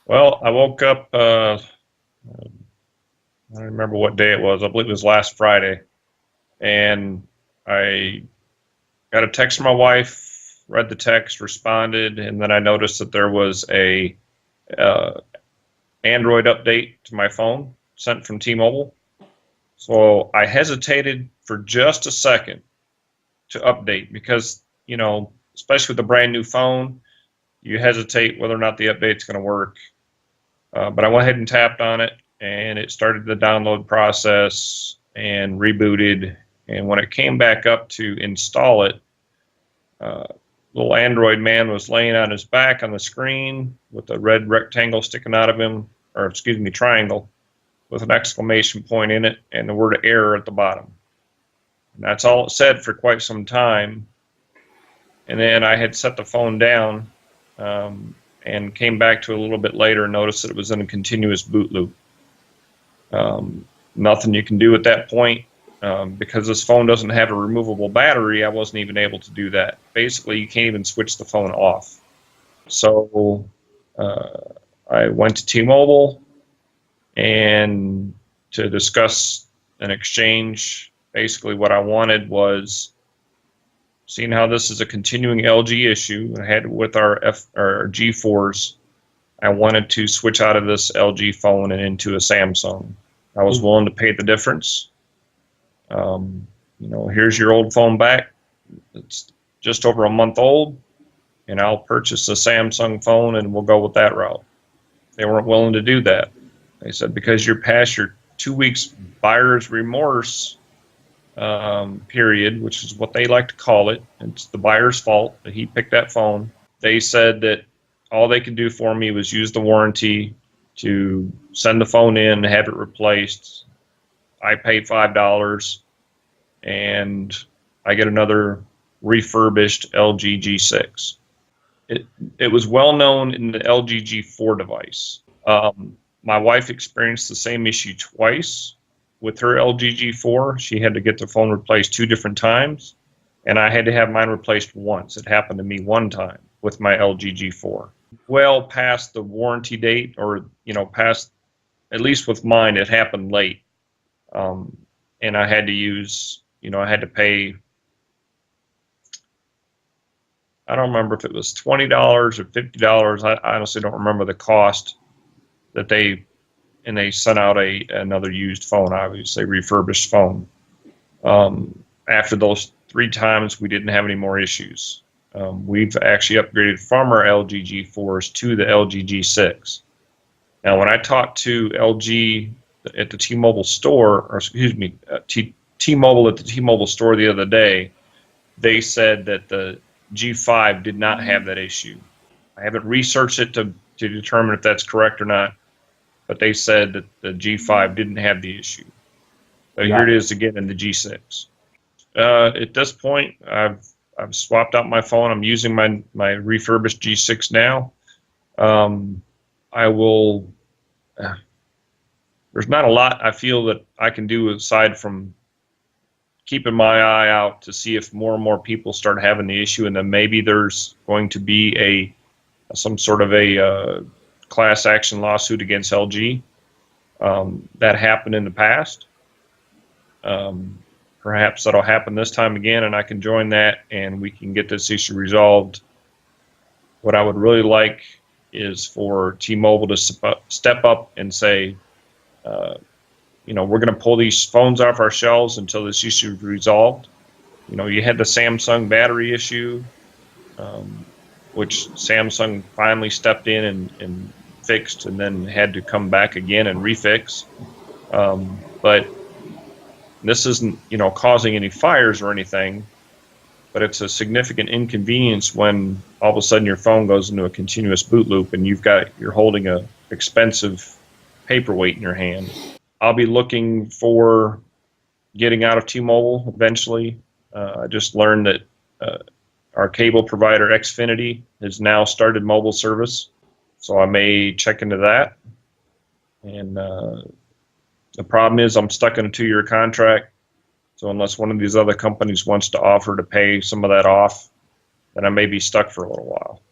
Well, I woke up, I don't remember what day it was. I believe it was last Friday. And I got a text from my wife, read the text, responded, and then I noticed that there was a uh, Android update to my phone sent from T-Mobile. So I hesitated for just a second to update because, especially with a brand new phone, you hesitate whether or not the update's going to work. But I went ahead and tapped on it, and it started the download process and rebooted. And when it came back up to install it, uh, little Android man was laying on his back on the screen with a red rectangle sticking out of him, or excuse me, triangle, with an exclamation point in it and the word error at the bottom. And that's all it said for quite some time. And then I had set the phone down and came back to it a little bit later and noticed that it was in a continuous boot loop. Nothing you can do at that point. Because this phone doesn't have a removable battery, I wasn't even able to do that. Basically, you can't even switch the phone off. So I went to T-Mobile and to discuss an exchange. Basically, what I wanted was, seeing how this is a continuing LG issue, I had with our G4s, I wanted to switch out of this LG phone and into a Samsung. I was willing to pay the difference. Here's your old phone back. It's just over a month old, and I'll purchase a Samsung phone and we'll go with that route. They weren't willing to do that. They said, because you're past your 2 weeks buyer's remorse period, which is what they like to call it. It's the buyer's fault that he picked that phone. They said that all they could do for me was use the warranty to send the phone in and have it replaced. I paid $5 and I get another refurbished LG G6. It was well known in the LG G4 device. My wife experienced the same issue twice with her LG G4. She had to get the phone replaced 2 different times, and I had to have mine replaced once. It happened to me one time with my LG G4. Well past the warranty date, or past, at least with mine, it happened late. And I had to use, I had to pay, I don't remember if it was $20 or $50. I honestly don't remember the cost that they sent out another used phone, obviously refurbished phone. After those 3 times, we didn't have any more issues. We've actually upgraded from our LG G4s to the LG G6. Now, when I talked to LG at the T-Mobile store, or excuse me, T-Mobile at the T-Mobile store the other day, they said that the G5 did not have that issue. I haven't researched it to determine if that's correct or not, but they said that the G5 didn't have the issue. So here it is again in the G6. At this point, I've swapped out my phone. I'm using my refurbished G6 now. I will. There's not a lot I feel that I can do aside from keeping my eye out to see if more and more people start having the issue, and then maybe there's going to be some sort of a class action lawsuit against LG. That happened in the past. Perhaps that'll happen this time again, and I can join that, and we can get this issue resolved. What I would really like is for T-Mobile to step up and say, we're going to pull these phones off our shelves until this issue is resolved. You had the Samsung battery issue, which Samsung finally stepped in and fixed, and then had to come back again and refix. But this isn't, causing any fires or anything, but it's a significant inconvenience when all of a sudden your phone goes into a continuous boot loop and you're holding a expensive paperweight in your hand. I'll be looking for getting out of T-Mobile eventually. I just learned that our cable provider Xfinity has now started mobile service, so I may check into that. And the problem is I'm stuck in a 2-year contract, so unless one of these other companies wants to offer to pay some of that off, then I may be stuck for a little while.